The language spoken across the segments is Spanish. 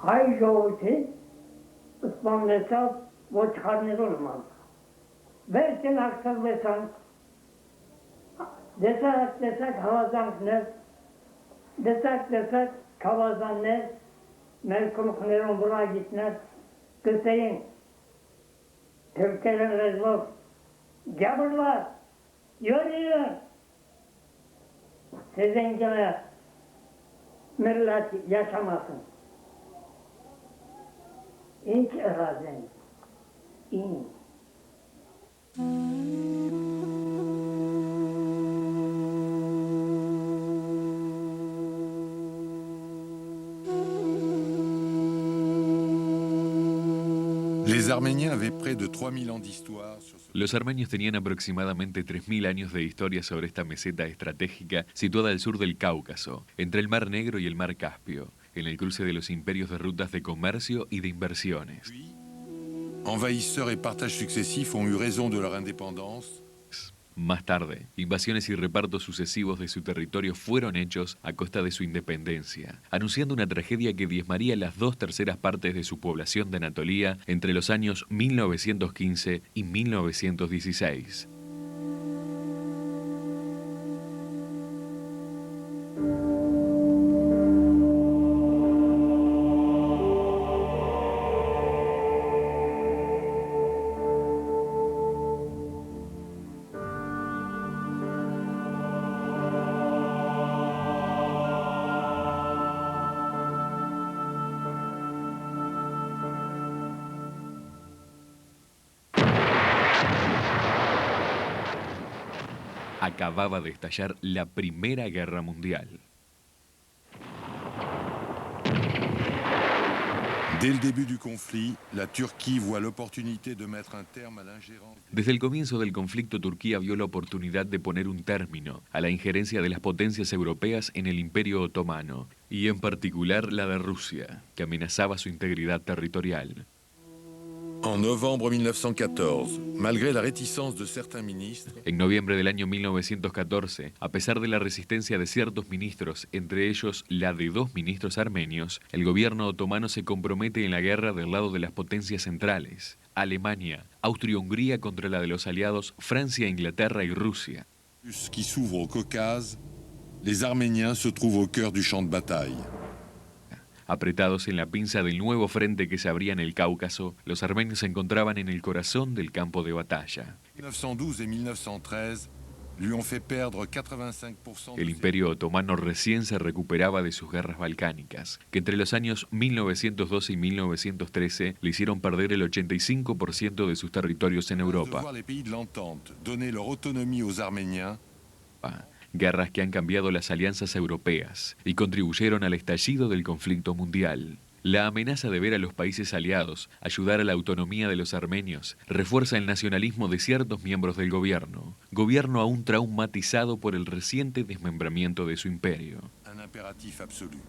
Hay yoğurtu ısmarlaysa bu çıkarınır olmaz. Versin aktarırsan desek havazan ne desek havazan ne melkum kınırın buraya gitmez. Kısayın Türkiye'nin rezbol gavurlar yürüyün sizin gibi millet yaşamasın. İnç erazin in. Les Arméniens avaient près de 3000 ans d'histoire sur ce... Los armenios tenían aproximadamente 3000 años de historia sobre esta meseta estratégica situada al sur del Cáucaso, entre el Mar Negro y el Mar Caspio, en el cruce de los imperios de rutas de comercio y de inversiones. Puis, envahisseurs et partages successifs ont eu raison de leur indépendance. Más tarde, invasiones y repartos sucesivos de su territorio fueron hechos a costa de su independencia, anunciando una tragedia que diezmaría las 2/3 partes de su población de Anatolia entre los años 1915 y 1916. Acababa de estallar la Primera Guerra Mundial. Dès le début du conflit, la Turquie voit l'opportunité de mettre un terme à l'ingérence. Desde el comienzo del conflicto, Turquía vio la oportunidad de poner un término a la injerencia de las potencias europeas en el Imperio Otomano, y en particular la de Rusia, que amenazaba su integridad territorial. En novembre 1914, malgré la réticence de certains ministres, En noviembre del año 1914, a pesar de la resistencia de ciertos ministros, entre ellos la de 2 ministros armenios, el gobierno otomano se compromete en la guerra del lado de las potencias centrales, Alemania, Austria-Hungría contra la de los aliados Francia, Inglaterra y Rusia. qui s'ouvre au Caucase, les Arméniens se trouvent au cœur du champ de bataille. Apretados en la pinza del nuevo frente que se abría en el Cáucaso, los armenios se encontraban en el corazón del campo de batalla. 1912 et 1913 lui ont fait perdre 85% de El ses... Imperio Otomano recién se recuperaba de sus guerras balcánicas, que entre los años 1912 y 1913 le hicieron perder el 85% de sus territorios en De Europa. voir les pays de l'entente donner leur autonomie aux Arméniens, Guerras que han cambiado las alianzas europeas y contribuyeron al estallido del conflicto mundial. La amenaza de ver a los países aliados ayudar a la autonomía de los armenios refuerza el nacionalismo de ciertos miembros del gobierno aún traumatizado por el reciente desmembramiento de su imperio. un impératif absolu.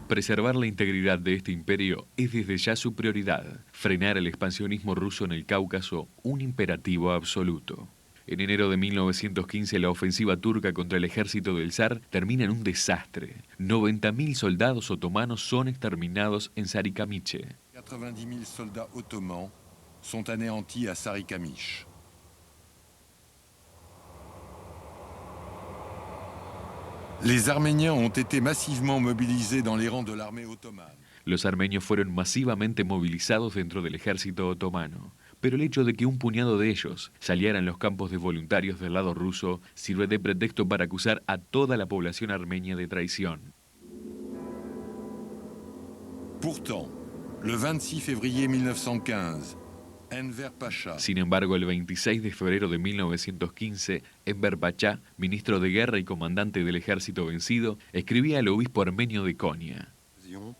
Preservar la integridad de este imperio es desde ya su prioridad. Frenar el expansionismo ruso en el Cáucaso, un imperativo absoluto. En enero de 1915, la ofensiva turca contra el ejército del zar termina en un desastre. 90.000 soldados otomanos son exterminados en Sarikamiche. 90 000 soldats ottomans sont anéantis à Sarikamish. Les Arméniens ont été massivement mobilisés dans les rangs de l'armée ottomane. Los armenios fueron masivamente movilizados dentro del ejército otomano, pero el hecho de que un puñado de ellos salieran los campos de voluntarios del lado ruso sirve de pretexto para acusar a toda la población armenia de traición. Pourtant, le 26 février 1915, Enver Pacha, Sin embargo, el 26 de febrero de 1915, Enver Pacha, ministro de guerra y comandante del ejército vencido, escribía al obispo armenio de Konya: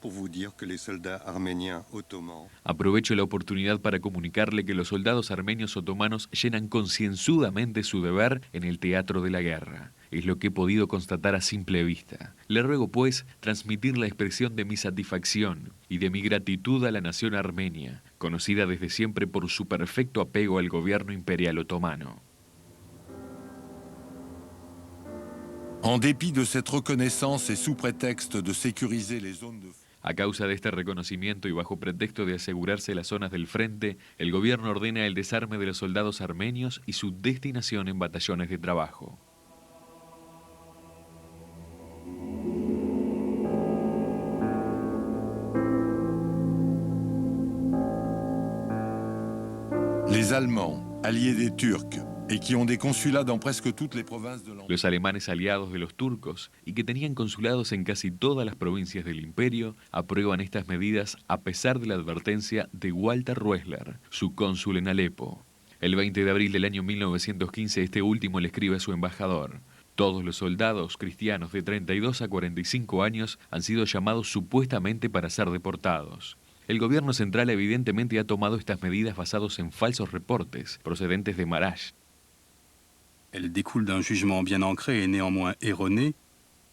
pour vous dire que les soldats arméniens ottomans aprovecho la oportunidad para comunicarle que los soldados armenios otomanos llenan concienzudamente su deber en el teatro de la guerra. Es lo que he podido constatar a simple vista. Le ruego, pues, transmitir la expresión de mi satisfacción y de mi gratitud a la nación armenia, conocida desde siempre por su perfecto apego al gobierno imperial otomano. en dépit de cette reconnaissance et sous prétexte de sécuriser les zones de... A causa de este reconocimiento y bajo pretexto de asegurarse las zonas del frente, el gobierno ordena el desarme de los soldados armenios y su destinación en batallones de trabajo. Les Allemands, alliés des Turcs, et qui ont des consulats dans presque toutes les provinces de l'Empire. Los alemanes aliados de los turcos y que tenían consulados en casi todas las provincias del imperio aprueban estas medidas a pesar de la advertencia de Walter Roessler, su cónsul en Alepo. El 20 de abril del año 1915 este último le escribe a su embajador: todos los soldados cristianos de 32 a 45 años han sido llamados supuestamente para ser deportados. El gobierno central evidentemente ha tomado estas medidas basados en falsos reportes procedentes de Marash. Elle découle d'un jugement bien ancré et néanmoins erroné,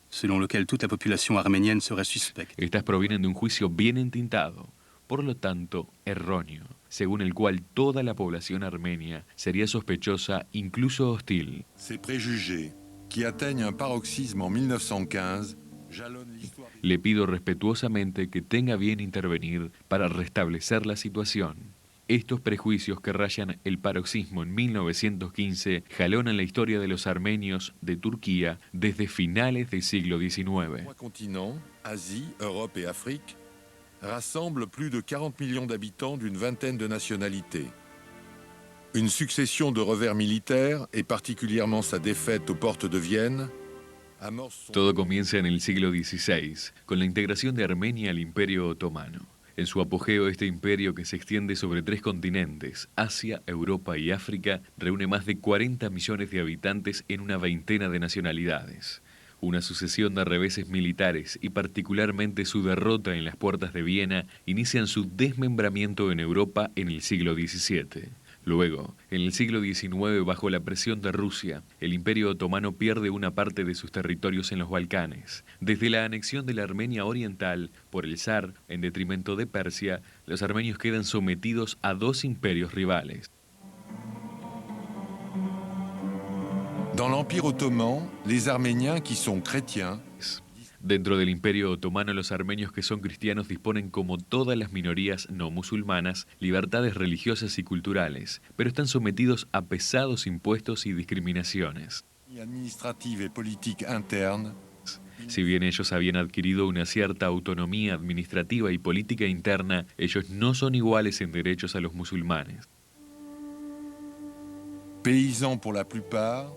selon lequel toute la population arménienne serait suspecte. Estas provienen de un juicio bien entintado, por lo tanto erróneo, según el cual toda la población armenia sería sospechosa, incluso hostil. Ces préjugés, qui atteignent un paroxysme en 1915, jalonnent l'histoire. Le pido respetuosamente que tenga bien intervenir para restablecer la situación. Estos prejuicios que rayan el paroxismo en 1915 jalonan la historia de los armenios de Turquía desde finales del siglo XIX. Trois continents, Asie, Europe et Afrique, rassemblent plus de 40 millions d'habitants d'une vingtaine de nationalités. Une succession de revers militaires, et particulièrement sa défaite aux portes de Vienne, amorce son... Todo comienza en el siglo XVI, con la integración de Armenia al Imperio Otomano. En su apogeo, este imperio, que se extiende sobre 3 continentes, Asia, Europa y África, reúne más de 40 millones de habitantes en una veintena de nacionalidades. Una sucesión de reveses militares y particularmente su derrota en las puertas de Viena inician su desmembramiento en Europa en el siglo XVII. Luego, en el siglo XIX, bajo la presión de Rusia, el Imperio Otomano pierde una parte de sus territorios en los Balcanes. Desde la anexión de la Armenia Oriental por el zar, en detrimento de Persia, los armenios quedan sometidos a 2 imperios rivales. Dans l'Empire ottoman, les Arméniens qui sont chrétiens Dentro del Imperio Otomano, los armenios que son cristianos disponen, como todas las minorías no musulmanas, libertades religiosas y culturales, pero están sometidos a pesados impuestos y discriminaciones. administrative et politique interne. Si bien ellos habían adquirido una cierta autonomía administrativa y política interna, ellos no son iguales en derechos a los musulmanes. Paysans pour la plupart,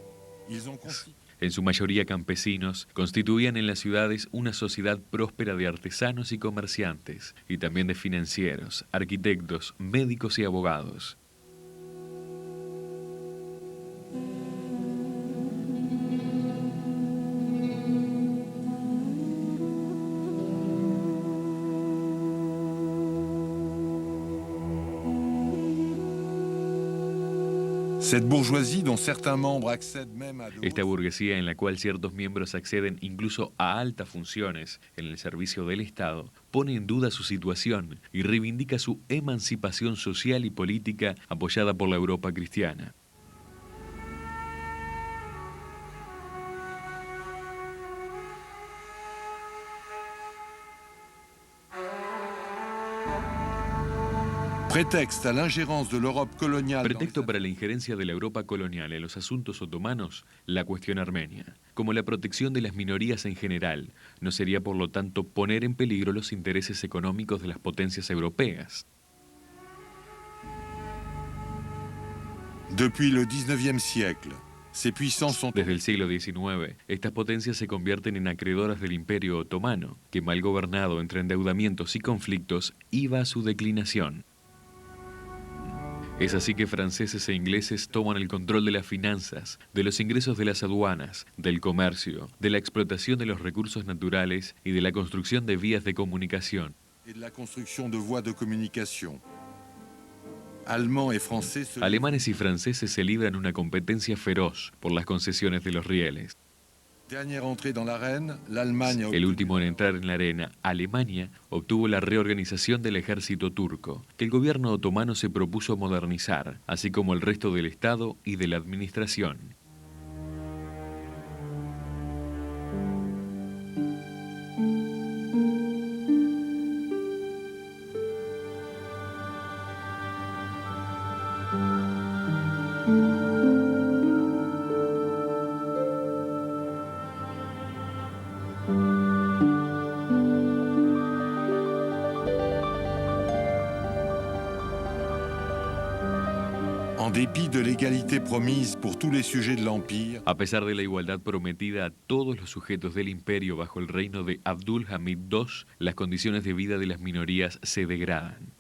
ils ont constitué En su mayoría campesinos, constituían en las ciudades una sociedad próspera de artesanos y comerciantes, y también de financieros, arquitectos, médicos y abogados. cette bourgeoisie dont certains membres accèdent même à de Esta hautes- burguesía, en la cual ciertos miembros acceden incluso a altas funciones en el servicio del Estado, pone en duda su situación y reivindica su emancipación social y política apoyada por la Europa cristiana. Prétexte à l'ingérence de l'Europe coloniale. dans les Pretexto para la injerencia de la Europa colonial en los asuntos otomanos, la cuestión armenia. Como la protección de las minorías en general, no sería por lo tanto poner en peligro los intereses económicos de las potencias europeas. Depuis le XIXe siècle, ces puissances sont Desde el siglo XIX, estas potencias se convierten en acreedoras del Imperio Otomano, que, mal gobernado entre endeudamientos y conflictos, iba a su declinación. Es así que franceses e ingleses toman el control de las finanzas, de los ingresos de las aduanas, del comercio, de la explotación de los recursos naturales y de la construcción de vías de comunicación. et de la construction de voies de communication. Allemands et Français se Alemanes y franceses se libran una competencia feroz por las concesiones de los rieles. Dernière entrée dans l'arène, l'Allemagne a El obtenu último en entrar en la arena, Alemania, obtuvo la reorganización del ejército turco, que el gobierno otomano se propuso modernizar, así como el resto del Estado y de la administración. En dépit de l'égalité promise pour tous les sujets de l'Empire, A pesar de la igualdad prometida a todos los sujetos del imperio bajo el reino de Abdul Hamid II, las condiciones de vida de las minorías se degradan.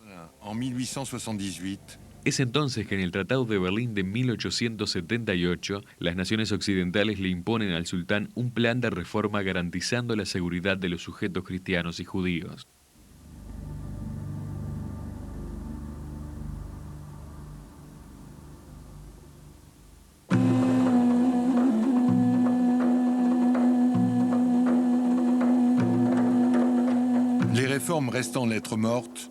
en 1878, Es entonces que en el Tratado de Berlín de 1878, las naciones occidentales le imponen al sultán un plan de reforma garantizando la seguridad de los sujetos cristianos y judíos. les réformes restant lettres mortes,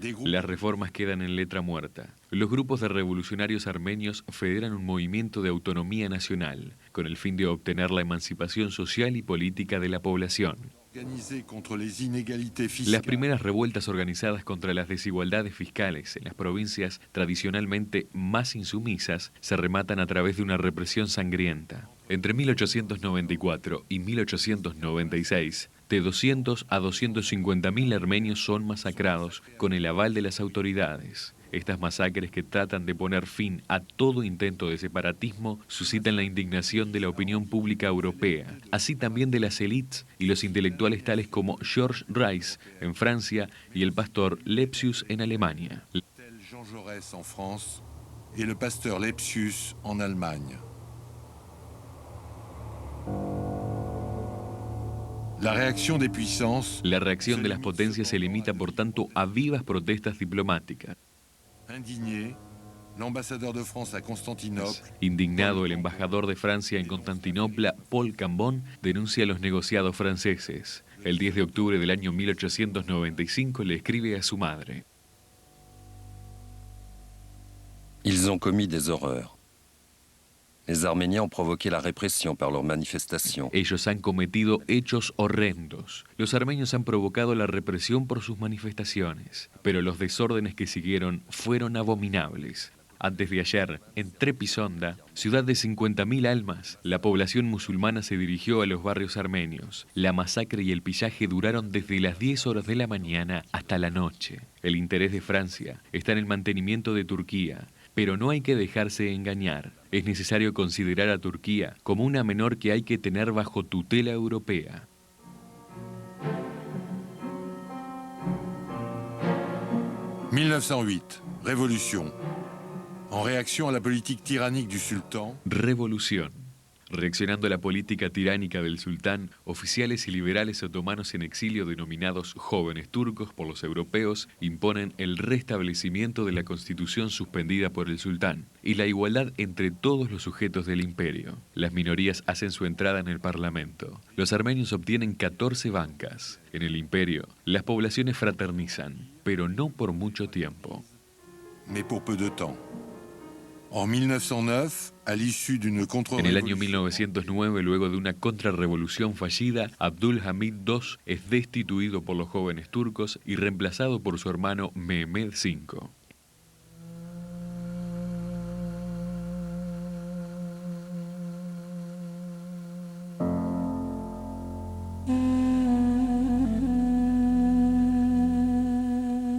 des groupes Las reformas quedan en letra muerta. Los grupos de revolucionarios armenios federan un movimiento de autonomía nacional, con el fin de obtener la emancipación social y política de la población. organisés contre les inégalités Las fiscales, primeras revueltas organizadas contra las desigualdades fiscales en las provincias tradicionalmente más insumisas se rematan a través de una represión sangrienta. Entre 1894 y 1896, de 200 a 250.000 armenios son masacrados con el aval de las autoridades. Estas masacres, que tratan de poner fin a todo intento de separatismo, suscitan la indignación de la opinión pública europea, así también de las élites y los intelectuales tales como Georges Rice en Francia y el pastor Lepsius en Alemania. tel Jean Jaurès en France et le pasteur Lepsius en Allemagne. La réaction des puissances, La reacción de las potencias se limita, por tanto, a vivas protestas diplomáticas. indigné, l'ambassadeur de France à Constantinople Indignado, el embajador de Francia en Constantinopla, Paul Cambon, denuncia los negociados franceses. El 10 de octubre del año 1895 le escribe a su madre: Ils ont commis des horreurs. Les Arméniens ont provoqué la répression par leurs manifestations. Ellos han cometido hechos horrendos. Los armenios han provocado la represión por sus manifestaciones, pero los desórdenes que siguieron fueron abominables. Antes de ayer, en Trepisonda, ciudad de 50.000 almas, la población musulmana se dirigió a los barrios armenios. La masacre y el pillaje duraron desde las 10 horas de la mañana hasta la noche. El interés de Francia está en el mantenimiento de Turquía, pero no hay que dejarse engañar. Es necesario considerar a Turquía como una menor que hay que tener bajo tutela europea. « 1908, révolution. En réaction à la politique tyrannique du sultan, Revolución. Reaccionando a la política tiránica del sultán, oficiales y liberales otomanos en exilio, denominados jóvenes turcos por los europeos, imponen el restablecimiento de la constitución suspendida por el sultán y la igualdad entre todos los sujetos del imperio. Las minorías hacen su entrada en el parlamento. Los armenios obtienen 14 bancas. En el imperio, las poblaciones fraternizan, pero no por mucho tiempo. mais pour peu de temps. En 1909, à l'issue d'une En el año contre-révolution, 1909, luego de una contrarrevolución fallida, Abdul Hamid II es destituido por los jóvenes turcos y reemplazado por su hermano Mehmed V.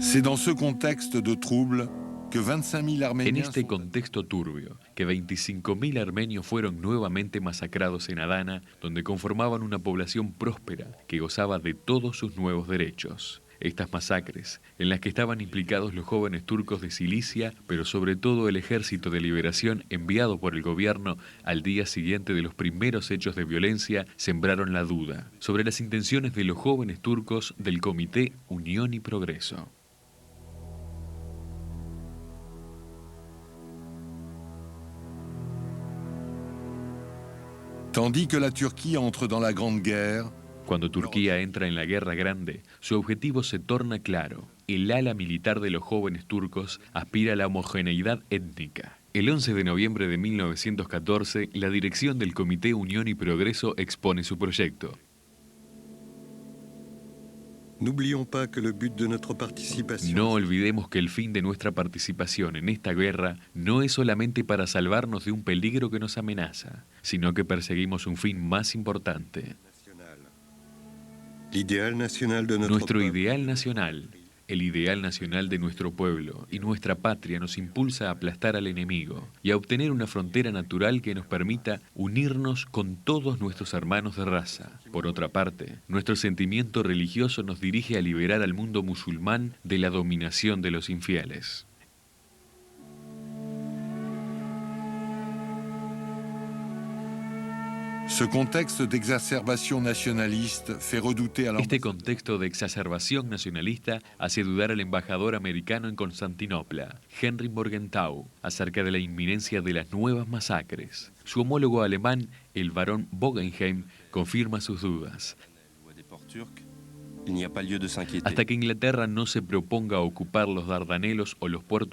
c'est dans ce contexte de trouble que 25 000 En Arméniens este sont contexto turbio, que 25.000 armenios fueron nuevamente masacrados en Adana, donde conformaban una población próspera que gozaba de todos sus nuevos derechos. Estas masacres, en las que estaban implicados los jóvenes turcos de Cilicia, pero sobre todo el ejército de liberación enviado por el gobierno al día siguiente de los primeros hechos de violencia, sembraron la duda sobre las intenciones de los jóvenes turcos del Comité Unión y Progreso. Tandis que la Turquie entre dans la Grande Guerre, Cuando Turquía entra en la Guerra Grande, su objetivo se torna claro. El ala militar de los jóvenes turcos aspira a la homogeneidad étnica. El 11 de noviembre de 1914, la dirección del Comité Unión y Progreso expone su proyecto. N'oublions pas que le but de notre participation No olvidemos que el fin de nuestra participación en esta guerra no es solamente para salvarnos de un peligro que nos amenaza, sino que perseguimos un fin más importante. national. L'idéal national de notre Nuestro peuple ideal nacional, El ideal nacional de nuestro pueblo y nuestra patria nos impulsa a aplastar al enemigo y a obtener una frontera natural que nos permita unirnos con todos nuestros hermanos de raza. Por otra parte, nuestro sentimiento religioso nos dirige a liberar al mundo musulmán de la dominación de los infieles. Ce contexte d'exacerbation nationaliste fait redouter à Este l'ambassadeur contexto de exacerbación nacionalista hace dudar al embajador americano en Constantinopla, Henry Morgenthau, acerca de la inminencia de las nuevas masacres. Su homólogo alemán, el barón Bockenheim, confirma sus dudas. Il n'y a pas lieu de s'inquiéter. Hasta que Inglaterra no se proponga ocupar los Dardanelos o los puertos